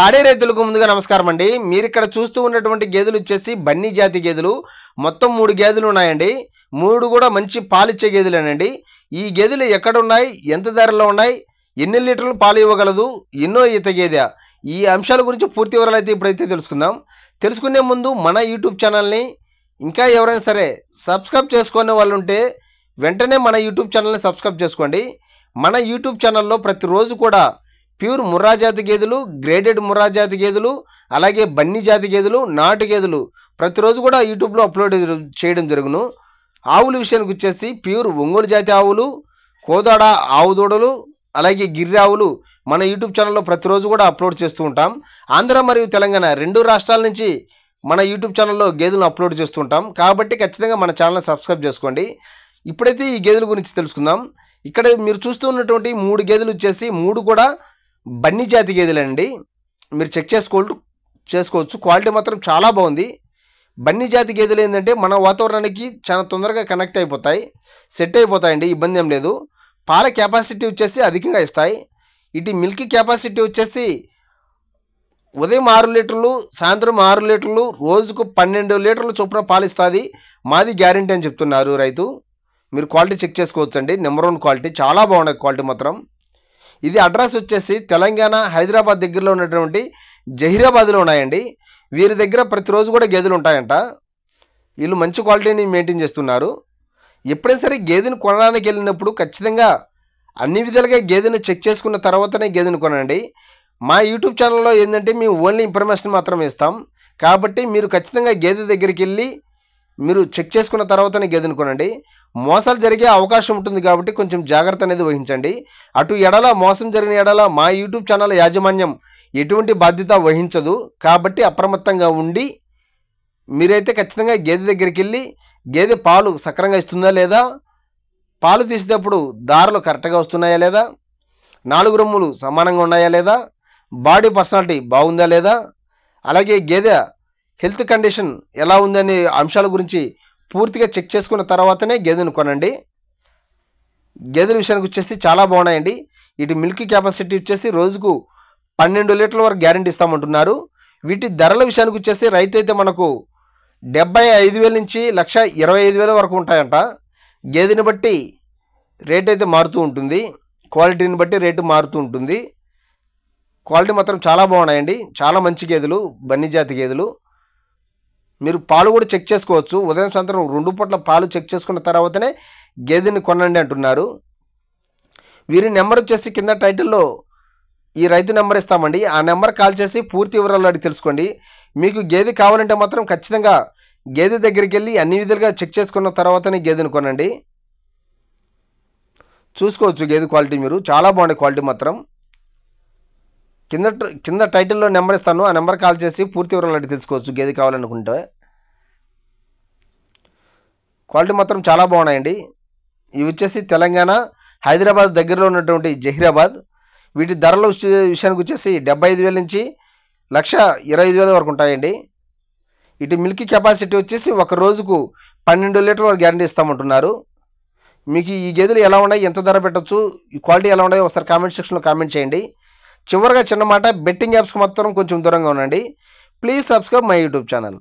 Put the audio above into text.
పాడే రైతులకు ముందుగా నమస్కారం అండి. మీరు ఇక్కడ చూస్తూ ఉన్నటువంటి గేదెలు వచ్చేసి బన్నీ జాతి గేదెలు. మొత్తం 3 గేదెలు ఉన్నాయండి. 3 కూడా మంచి పాలిచ్చే గేదెలేనండి. ఈ గేదెలు ఎక్కడ ఉన్నాయి, ఎంత ధరలో ఉన్నాయి, ఎన్ని లీటర్లు పాలు ఇవ్వగలదు, ఎన్నో ఈత గేదె, ఈ అంశాల గురించి పూర్తి వివరాలు అయితే ఇప్పుడైతే తెలుసుకుందాం. తెలుసుకునే ముందు మన యూట్యూబ్ ఛానల్ని ఇంకా ఎవరైనా సరే సబ్స్క్రైబ్ చేసుకునే వాళ్ళు ఉంటే వెంటనే మన యూట్యూబ్ ఛానల్ని సబ్స్క్రైబ్ చేసుకోండి. మన యూట్యూబ్ ఛానల్లో ప్రతిరోజు కూడా ప్యూర్ ముర్రా జాతి గేదెలు, గ్రేడెడ్ ముర్రా జాతి గేదెలు, అలాగే బన్నీ జాతి గేదెలు, నాటు గేదెలు ప్రతిరోజు కూడా యూట్యూబ్లో అప్లోడ్ చేయడం జరుగును. ఆవుల విషయానికి వచ్చేసి ప్యూర్ ఒంగోలు జాతి ఆవులు, కోదాడ ఆవు దూడలు, అలాగే గిర్రె ఆవులు మన యూట్యూబ్ ఛానల్లో ప్రతిరోజు కూడా అప్లోడ్ చేస్తూ ఉంటాం. ఆంధ్ర మరియు తెలంగాణ 2 రాష్ట్రాల నుంచి మన యూట్యూబ్ ఛానల్లో గేదెలను అప్లోడ్ చేస్తూ ఉంటాం. కాబట్టి ఖచ్చితంగా మన ఛానల్ని సబ్స్క్రైబ్ చేసుకోండి. ఇప్పుడైతే ఈ గేదెల గురించి తెలుసుకుందాం. ఇక్కడ మీరు చూస్తూ ఉన్నటువంటి 3 గేదెలు వచ్చేసి 3 కూడా బన్నీ జాతి గేదెలండి. మీరు చెక్ చేసుకోవచ్చు. క్వాలిటీ మాత్రం చాలా బాగుంది. బన్నీ జాతి గేదెలు ఏంటంటే మన వాతావరణానికి చాలా తొందరగా కనెక్ట్ అయిపోతాయి, సెట్ అయిపోతాయండి, ఇబ్బంది ఏం లేదు. పాల కెపాసిటీ వచ్చేసి అధికంగా ఇస్తాయి. ఇటు మిల్క్ కెపాసిటీ వచ్చేసి ఉదయం 6 లీటర్లు, సాయంత్రం 6 లీటర్లు, రోజుకు 12 లీటర్లు చొప్పున పాలు ఇస్తుంది. మాది గ్యారెంటీ అని చెప్తున్నారు రైతు. మీరు క్వాలిటీ చెక్ చేసుకోవచ్చు అండి. నెంబర్ 1 క్వాలిటీ, చాలా బాగున్నాయి క్వాలిటీ మాత్రం. ఇది అడ్రస్ వచ్చేసి తెలంగాణ హైదరాబాద్ దగ్గరలో ఉన్నటువంటి జహీరాబాద్లో ఉన్నాయండి. వీరి దగ్గర ప్రతిరోజు కూడా గేదెలు ఉంటాయంట. వీళ్ళు మంచి క్వాలిటీని మెయింటైన్ చేస్తున్నారు. ఎప్పుడైనా సరే గేదెను కొనడానికి వెళ్ళినప్పుడు ఖచ్చితంగా అన్ని విధాలుగా గేదెను చెక్ చేసుకున్న తర్వాతనే గేదెను కొనండి. మా యూట్యూబ్ ఛానల్లో ఏంటంటే మేము ఓన్లీ ఇన్ఫర్మేషన్ మాత్రమే ఇస్తాం. కాబట్టి మీరు ఖచ్చితంగా గేదె దగ్గరికి వెళ్ళి మీరు చెక్ చేసుకున్న తర్వాతనే గేదెను కొనండి. మోసాలు జరిగే అవకాశం ఉంటుంది కాబట్టి కొంచెం జాగ్రత్త అనేది వహించండి. అటు ఎడల మోసం జరిగిన ఎడల మా యూట్యూబ్ ఛానల్ యాజమాన్యం ఎటువంటి బాధ్యత వహించదు. కాబట్టి అప్రమత్తంగా ఉండి మీరైతే ఖచ్చితంగా గేదె దగ్గరికి వెళ్ళి గేదె పాలు సక్రంగా ఇస్తుందా లేదా, పాలు తీసేటప్పుడు దారులు కరెక్ట్గా వస్తున్నాయా లేదా, 4 రొమ్ములు సమానంగా ఉన్నాయా లేదా, బాడీ పర్సనాలిటీ బాగుందా లేదా, అలాగే గేదె హెల్త్ కండిషన్ ఎలా ఉందనే అంశాల గురించి పూర్తిగా చెక్ చేసుకున్న తర్వాతనే గేదెను కొనండి. గేదెల విషయానికి వచ్చేసి చాలా బాగున్నాయండి. ఇటు మిల్క్ కెపాసిటీ వచ్చేసి రోజుకు 12 లీటర్ల వరకు గ్యారెంటీ ఇస్తామంటున్నారు. వీటి ధరల విషయానికి వచ్చేసి రైతు అయితే మనకు 75,000 నుంచి 1,25,000 వరకు ఉంటాయంట. గేదెని బట్టి రేట్ అయితే మారుతూ ఉంటుంది, క్వాలిటీని బట్టి రేటు మారుతూ ఉంటుంది. క్వాలిటీ మాత్రం చాలా బాగున్నాయండి. చాలా మంచి గేదెలు, బన్నీ జాతి గేదెలు. మీరు పాలు కూడా చెక్ చేసుకోవచ్చు. ఉదయం సాయంత్రం 2 పూట్ల పాలు చెక్ చేసుకున్న తర్వాతనే గేదెని కొనండి అంటున్నారు. వీరి నెంబర్ వచ్చేసి కింద టైటిల్లో ఈ రైతు నెంబర్ ఇస్తామండి. ఆ నెంబర్ కాల్ చేసి పూర్తి వివరాలు అడిగి తెలుసుకోండి. మీకు గేదె కావాలంటే మాత్రం ఖచ్చితంగా గేదె దగ్గరికి వెళ్ళి అన్ని విధాలుగా చెక్ చేసుకున్న తర్వాతనే గేదెని కొనండి. చూసుకోవచ్చు గేదె క్వాలిటీ, మీరు చాలా బాగుండే క్వాలిటీ మాత్రం. కింద టైటిల్లో నెంబర్ ఇస్తాను. ఆ నెంబర్ కాల్ చేసి పూర్తి వివరాలు అడిగి తెలుసుకోవచ్చు గేదె కావాలనుకుంటే. క్వాలిటీ మాత్రం చాలా బాగున్నాయండి. ఇవి వచ్చేసి తెలంగాణ హైదరాబాద్ దగ్గరలో ఉన్నటువంటి జహీరాబాద్. వీటి ధరల విషయానికి వచ్చేసి 75,000 నుంచి 1,25,000 వరకు ఉంటాయండి. ఇటు మిల్క్ కెపాసిటీ వచ్చేసి ఒక రోజుకు 12 లీటర్ల వరకు గ్యారెంటీ ఇస్తామంటున్నారు. మీకు ఈ గేదెలు ఎలా ఉన్నాయి, ఎంత ధర పెట్టచ్చు, ఈ క్వాలిటీ ఎలా ఉన్నాయో ఒకసారి కామెంట్ సెక్షన్లో కామెంట్ చేయండి. చివరిగా చిన్న మాట, బెట్టింగ్ యాప్స్కి మాత్రం కొంచెం దూరంగా ఉండండి. Please subscribe my YouTube channel.